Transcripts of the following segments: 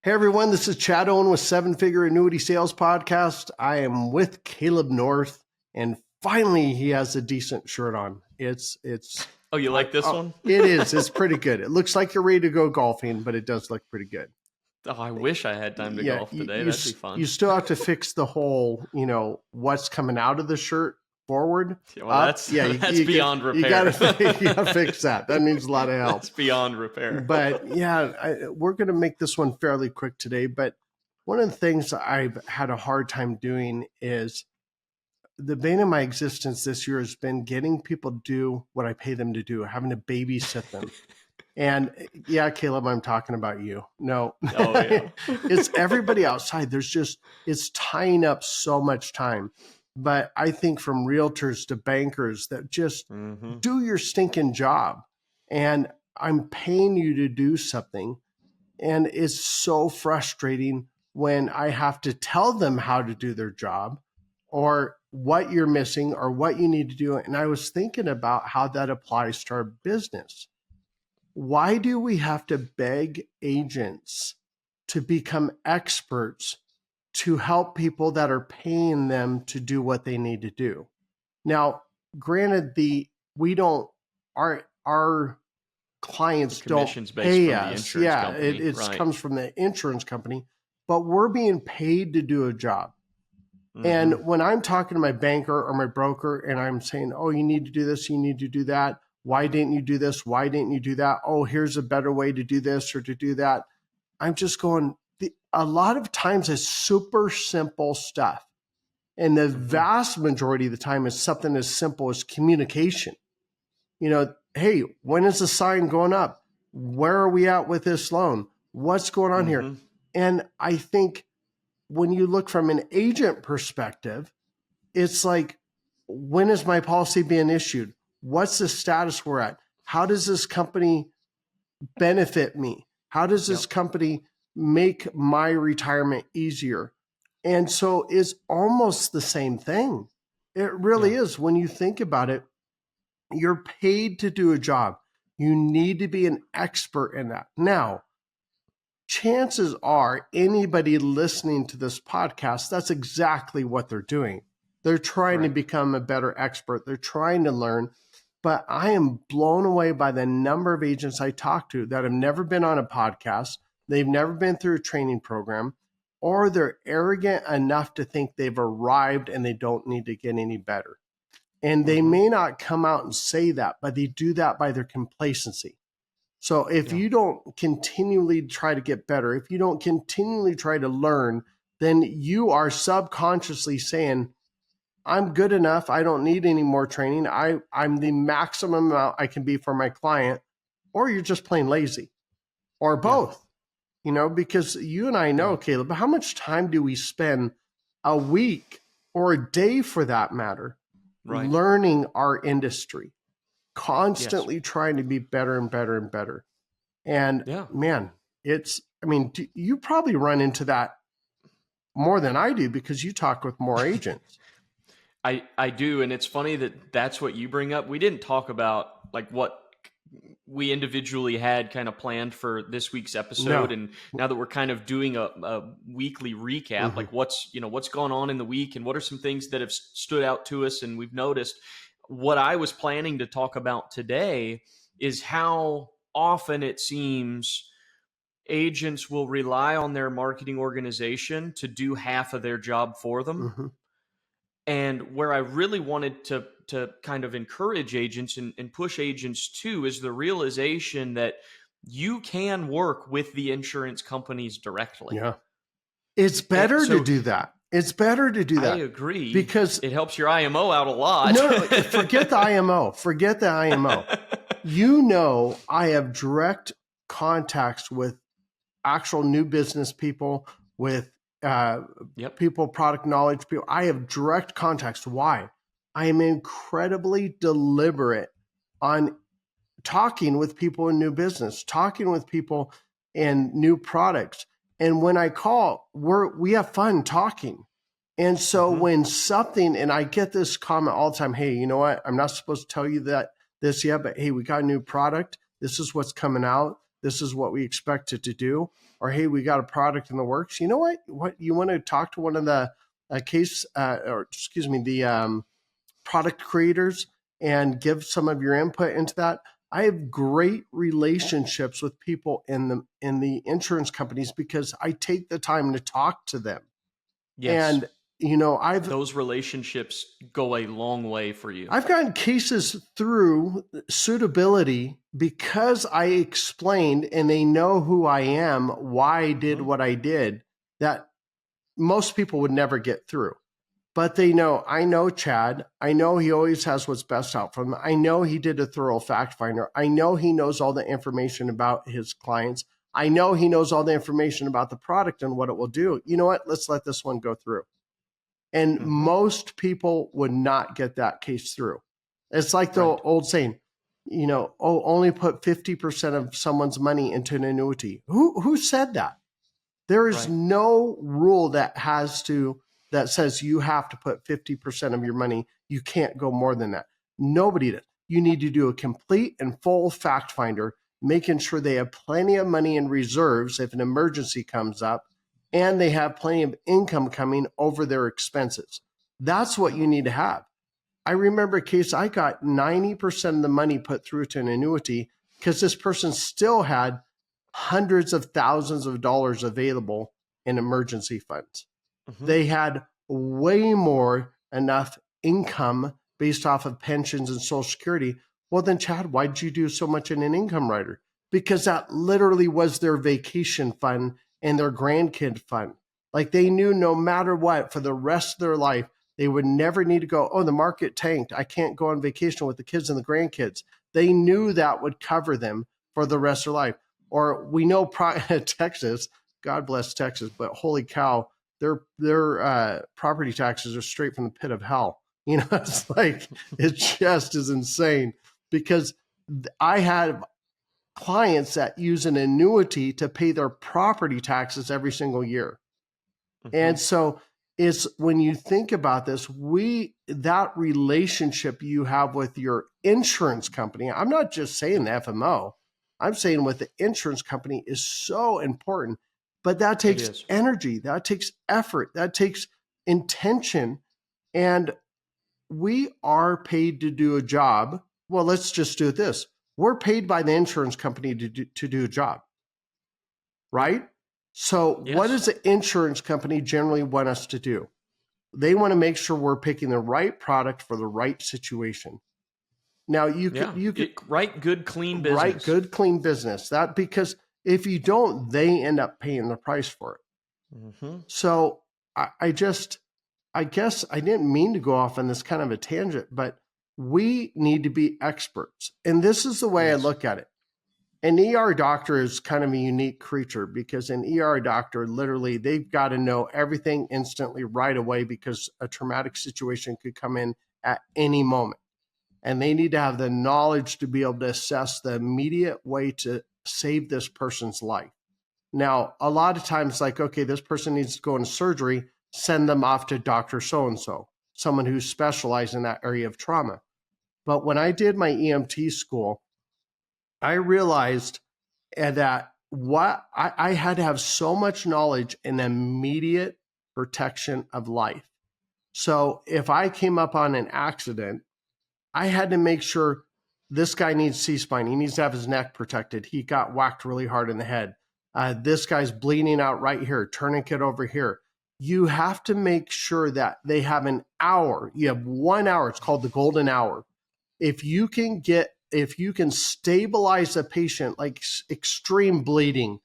Hey everyone, this is Chad Owen with Seven Figure Annuity Sales Podcast. I am with Caleb North, and finally he has a decent shirt on. It's. Oh, you like this one? It is. It's pretty good. It looks like you're ready to go golfing, but it does look pretty good. Oh, I wish I had time to golf today. That'd be fun. You still have to fix the whole, what's coming out of the shirt forward. Well, that's beyond repair. You gotta fix that. That needs a lot of help. That's beyond repair. But yeah, we're going to make this one fairly quick today. But one of the things I've had a hard time doing is the bane of my existence this year has been getting people to do what I pay them to do, having to babysit them. And yeah, Caleb, I'm talking about you. No, it's everybody outside. It's tying up so much time. But I think from realtors to bankers that just do your stinking job. And I'm paying you to do something. And it's so frustrating when I have to tell them how to do their job or what you're missing or what you need to do. And I was thinking about how that applies to our business. Why do we have to beg agents to become experts to help people that are paying them to do what they need to do? Now, granted, our clients don't pay us. Yeah, it comes from the insurance company, but we're being paid to do a job. And when I'm talking to my banker or my broker and I'm saying, oh, you need to do this, you need to do that. Why didn't you do this? Why didn't you do that? Oh, here's a better way to do this or to do that. I'm just going, a lot of times it's super simple stuff. And the vast majority of the time is something as simple as communication. Hey, when is the sign going up? Where are we at with this loan? What's going on here? And I think when you look from an agent perspective, it's like, when is my policy being issued? What's the status we're at? How does this company benefit me? How does this company make my retirement easier? And so it's almost the same thing. It really is. When you think about it, you're paid to do a job. You need to be an expert in that. Now, chances are anybody listening to this podcast, that's exactly what they're doing. They're trying to become a better expert. They're trying to learn. But I am blown away by the number of agents I talk to that have never been on a podcast. They've never been through a training program, or they're arrogant enough to think they've arrived and they don't need to get any better. And they may not come out and say that, but they do that by their complacency. So if you don't continually try to get better, if you don't continually try to learn, then you are subconsciously saying, I'm good enough. I don't need any more training. I'm the maximum amount I can be for my client. Or you're just plain lazy, or both. Because you and I know, Caleb, how much time do we spend a week or a day for that matter learning our industry, constantly trying to be better and better and better. And man, you probably run into that more than I do because you talk with more agents. I do. And it's funny that that's what you bring up. We didn't talk about like what we individually had kind of planned for this week's episode. And now that we're kind of doing a weekly recap, like what's gone on in the week and what are some things that have stood out to us and we've noticed. What I was planning to talk about today is how often it seems agents will rely on their marketing organization to do half of their job for them. And where I really wanted to kind of encourage agents and push agents too is the realization that you can work with the insurance companies directly. Yeah. It's better to do that. It's better to do that. I agree. Because it helps your IMO out a lot. No, forget the IMO. Forget the IMO. I have direct contacts with actual new business people, with people, product knowledge people. I have direct contacts. Why? I am incredibly deliberate on talking with people in new business, talking with people in new products. And when I call, we have fun talking. And so when something, and I get this comment all the time, hey, you know what? I'm not supposed to tell you this yet, but hey, we got a new product. This is what's coming out. This is what we expect it to do. Or, hey, we got a product in the works. You know what you want to talk to one of the the product creators and give some of your input into that. I have great relationships with people in the insurance companies because I take the time to talk to them. Yes. And those relationships go a long way for you. I've gotten cases through suitability because I explained and they know who I am, why I did what I did, that most people would never get through. But they know, I know Chad. I know he always has what's best out for them. I know he did a thorough fact finder. I know he knows all the information about his clients. I know he knows all the information about the product and what it will do. You know what? Let's let this one go through. And most people would not get that case through. It's like the old saying, only put 50% of someone's money into an annuity. Who said that? There is no rule that says you have to put 50% of your money. You can't go more than that. Nobody does. You need to do a complete and full fact finder, making sure they have plenty of money in reserves if an emergency comes up, and they have plenty of income coming over their expenses. That's what you need to have. I remember a case I got 90% of the money put through to an annuity because this person still had hundreds of thousands of dollars available in emergency funds. They had way more enough income based off of pensions and Social Security. Well, then, Chad, why did you do so much in an income rider? Because that literally was their vacation fund and their grandkid fund. Like, they knew no matter what, for the rest of their life, they would never need to go, oh, the market tanked, I can't go on vacation with the kids and the grandkids. They knew that would cover them for the rest of their life. Or we know Texas, God bless Texas, but holy cow, their property taxes are straight from the pit of hell. It's like, it just is insane, because I have clients that use an annuity to pay their property taxes every single year. And so it's, when you think about this, that relationship you have with your insurance company, I'm not just saying the FMO, I'm saying with the insurance company, is so important. But that takes energy, that takes effort, that takes intention. And we are paid to do a job. Well, let's just do this. We're paid by the insurance company to do a job, right? So what does the insurance company generally want us to do? They want to make sure we're picking the right product for the right situation. Now you could write good, clean business. Write good, clean business. That, because if you don't, they end up paying the price for it. So I guess I didn't mean to go off on this kind of a tangent, but we need to be experts. And this is the way I look at it. An ER doctor is kind of a unique creature, because an ER doctor, literally, they've got to know everything instantly right away, because a traumatic situation could come in at any moment. And they need to have the knowledge to be able to assess the immediate way to save this person's life. Now, a lot of times, like, okay, this person needs to go into surgery, send them off to Dr. So-and-so, someone who's specialized in that area of trauma. But when I did my EMT school, I realized that I had to have so much knowledge in immediate protection of life. So if I came up on an accident, I had to make sure this guy needs C-spine. He needs to have his neck protected. He got whacked really hard in the head. This guy's bleeding out right here, tourniquet over here. You have to make sure that they have an hour. You have 1 hour. It's called the golden hour. If you can stabilize a patient, like extreme bleeding,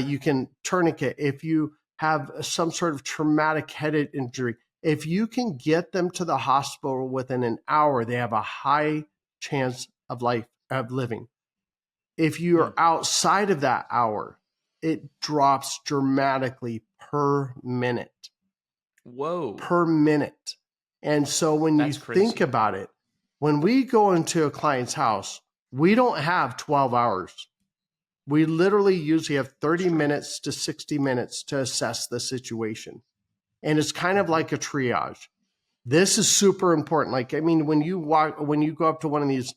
you can tourniquet. If you have some sort of traumatic head injury, if you can get them to the hospital within an hour, they have a high chance of living. If you are outside of that hour, it drops dramatically per minute. Whoa. Per minute. And so when you think about it, when we go into a client's house, we don't have 12 hours. We literally usually have 30 minutes to 60 minutes to assess the situation. And it's kind of like a triage. This is super important. Like, I mean, when you go up to one of these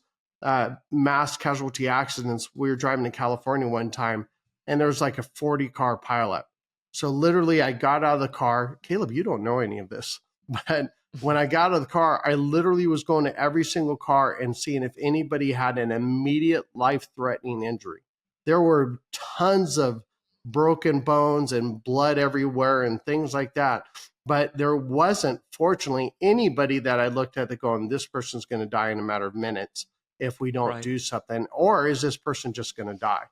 mass casualty accidents. We were driving to California one time, and there was like a 40-car pileup. So literally, I got out of the car. Caleb, you don't know any of this, but when I got out of the car, I literally was going to every single car and seeing if anybody had an immediate life-threatening injury. There were tons of broken bones and blood everywhere and things like that. But there wasn't, fortunately, anybody that I looked at that going, this person's going to die in a matter of minutes if we don't do something. Or is this person just going to die?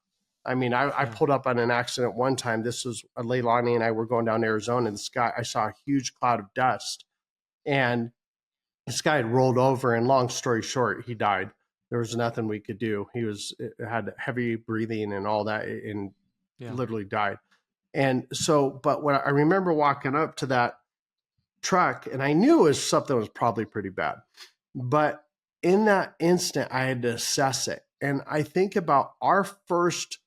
I mean, I pulled up on an accident one time. This was Leilani and I were going down to Arizona, and I saw a huge cloud of dust. And this guy had rolled over, and long story short, he died. There was nothing we could do. He had heavy breathing and all that, and literally died. And so, but when I remember walking up to that truck, and I knew it was something was probably pretty bad. But in that instant, I had to assess it. And I think about our first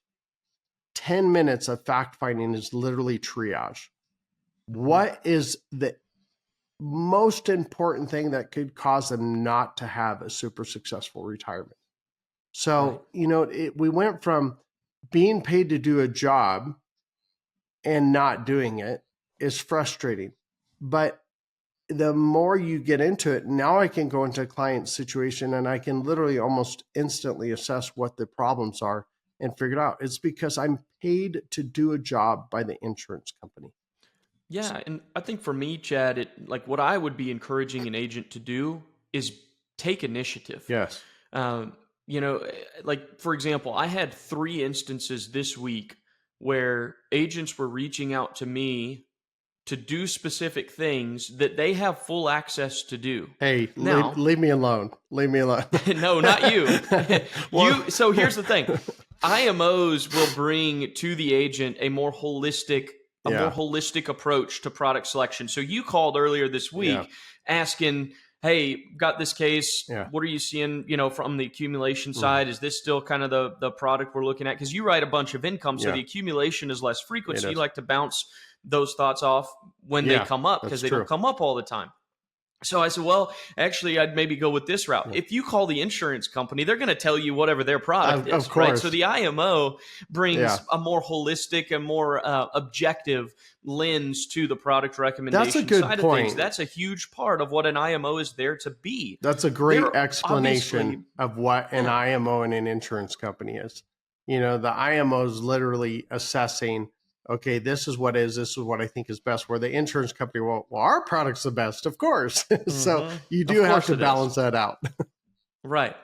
10 minutes of fact finding is literally triage. What is the most important thing that could cause them not to have a super successful retirement? So, we went from being paid to do a job and not doing it is frustrating. But the more you get into it, now I can go into a client situation and I can literally almost instantly assess what the problems are and figure it out. It's because I'm paid to do a job by the insurance company. Yeah, and I think for me, Chad, what I would be encouraging an agent to do is take initiative. Yes. For example, I had 3 instances this week where agents were reaching out to me to do specific things that they have full access to do. Hey, now, leave me alone. Leave me alone. No, not you. So here's the thing. IMOs will bring to the agent a more holistic approach to product selection. So you called earlier this week asking, hey, got this case. Yeah. What are you seeing, from the accumulation side? Is this still kind of the product we're looking at? Because you write a bunch of income, so the accumulation is less frequent. So you like to bounce those thoughts off when they come up, because they don't come up all the time. So I said, well, actually, I'd maybe go with this route. If you call the insurance company, they're going to tell you whatever their product is, right? So the IMO brings a more holistic and more objective lens to the product recommendation side of things. That's a huge part of what an IMO is there to be. That's a great explanation of what an IMO and an insurance company is. The IMO is literally assessing, okay, this is what I think is best. Where the insurance company, well, our product's the best, of course. So you do have to balance that out. Right.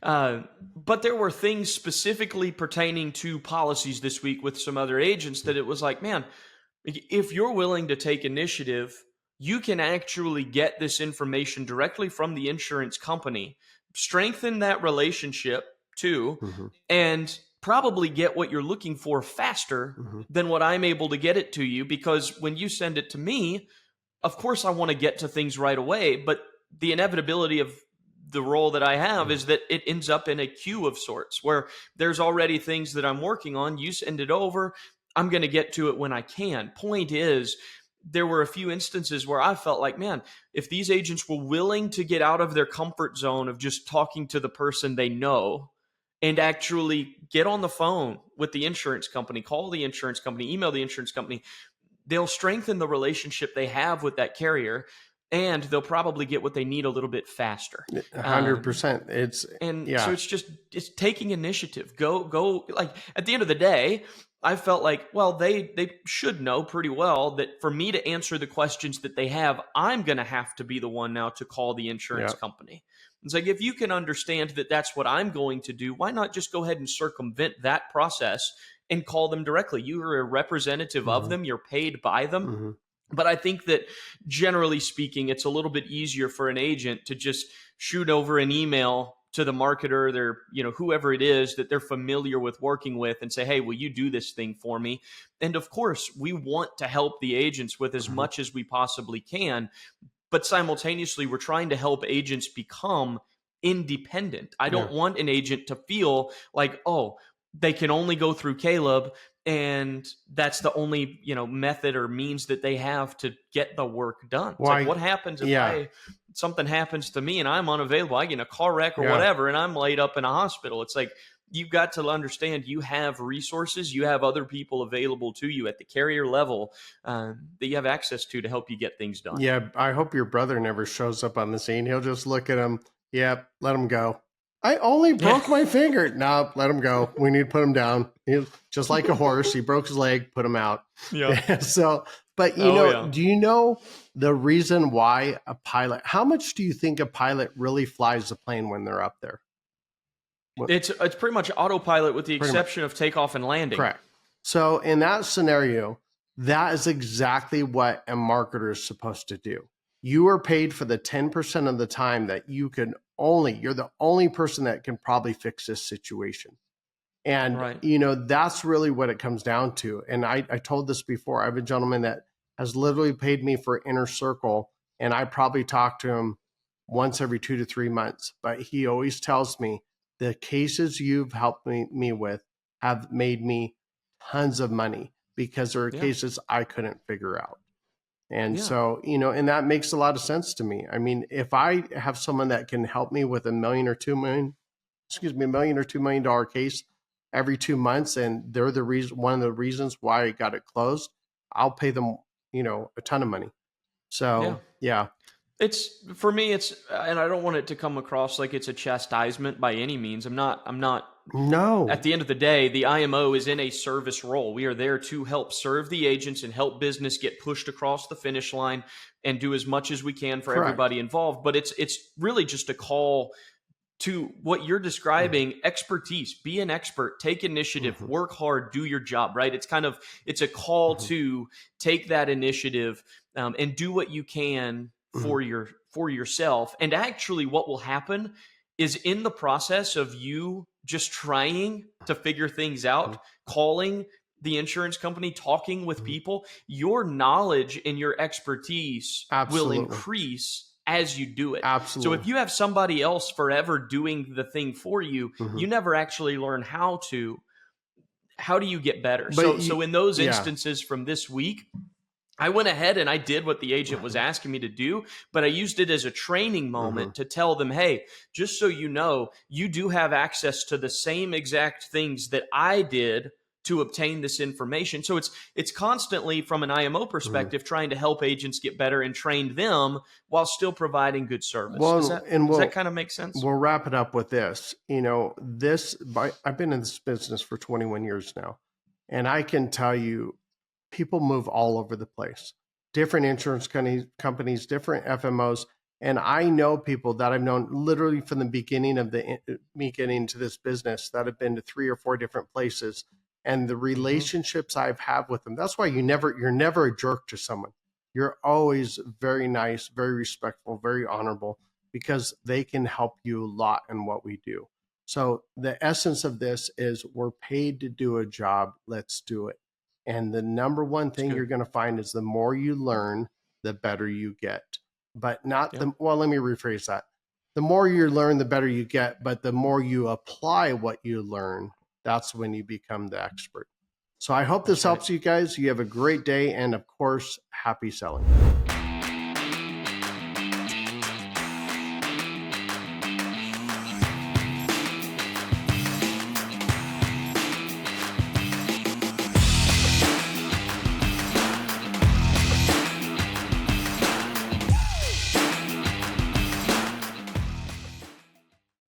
But there were things specifically pertaining to policies this week with some other agents that it was like, man, if you're willing to take initiative, you can actually get this information directly from the insurance company, strengthen that relationship too, and probably get what you're looking for faster than what I'm able to get it to you. Because when you send it to me, of course I want to get to things right away, but the inevitability of the role that I have is that it ends up in a queue of sorts where there's already things that I'm working on. You send it over, I'm going to get to it when I can. Point is, there were a few instances where I felt like, man, if these agents were willing to get out of their comfort zone of just talking to the person they know and actually get on the phone with the insurance company, call the insurance company, email the insurance company, they'll strengthen the relationship they have with that carrier, and they'll probably get what they need a little bit faster. 100%. So it's taking initiative. Go. Like at the end of the day, I felt like, well, they should know pretty well that for me to answer the questions that they have, I'm going to have to be the one now to call the insurance company. It's like, if you can understand that that's what I'm going to do, why not just go ahead and circumvent that process and call them directly? You are a representative of them. You're paid by them. But I think that generally speaking, it's a little bit easier for an agent to just shoot over an email to the marketer, their, whoever it is that they're familiar with working with, and say, hey, will you do this thing for me? And of course, we want to help the agents with as much as we possibly can. But simultaneously, we're trying to help agents become independent. I don't want an agent to feel like, oh, they can only go through Caleb, and that's the only, method or means that they have to get the work done. It's like, what happens if something happens to me and I'm unavailable? I get in a car wreck or whatever, and I'm laid up in a hospital. It's like, you've got to understand you have resources, you have other people available to you at the carrier level that you have access to help you get things done. Yeah, I hope your brother never shows up on the scene. He'll just look at him. Yep, let him go. I only broke my finger. No, let him go. We need to put him down. He's just like a horse. He broke his leg, put him out. Yeah. So, but do you know the reason why a pilot, how much do you think a pilot really flies the plane when they're up there? It's pretty much autopilot with the exception of takeoff and landing. Correct. So in that scenario, that is exactly what a marketer is supposed to do. You are paid for the 10% of the time that you're the only person that can probably fix this situation. And, that's really what it comes down to. And I told this before. I have a gentleman that has literally paid me for Inner Circle, and I probably talk to him once every 2 to 3 months. But he always tells me, the cases you've helped me with have made me tons of money because there are cases I couldn't figure out. And so, and that makes a lot of sense to me. I mean, if I have someone that can help me with $1 million or $2 million case every 2 months, and they're one of the reasons why I got it closed, I'll pay them, a ton of money. So, yeah. It's, for me, and I don't want it to come across like it's a chastisement by any means. I'm not. No. At the end of the day, the IMO is in a service role. We are there to help serve the agents and help business get pushed across the finish line and do as much as we can for everybody involved. But it's really just a call to what you're describing, expertise. Be an expert, take initiative, work hard, do your job, right? It's a call to take that initiative and do what you can for yourself. And actually what will happen is, in the process of you just trying to figure things out, calling the insurance company, talking with people, your knowledge and your expertise will increase as you do it. Absolutely. So if you have somebody else forever doing the thing for you, you never actually learn how do you get better? So in those instances from this week, I went ahead and I did what the agent was asking me to do, but I used it as a training moment to tell them, hey, just so you know, you do have access to the same exact things that I did to obtain this information. So it's constantly, from an IMO perspective, trying to help agents get better and train them while still providing good service. Does that kind of make sense? We'll wrap it up with this. I've been in this business for 21 years now, and I can tell you, people move all over the place, different insurance companies, different FMOs. And I know people that I've known literally from the beginning of me getting into this business that have been to 3 or 4 different places, and the relationships I've had with them. That's why you're never a jerk to someone. You're always very nice, very respectful, very honorable, because they can help you a lot in what we do. So the essence of this is, we're paid to do a job. Let's do it. And the number one thing you're going to find is, the more you learn, the better you get. But let me rephrase that. The more you learn, the better you get. But the more you apply what you learn, that's when you become the expert. So I hope this helps you guys. You have a great day. And of course, happy selling.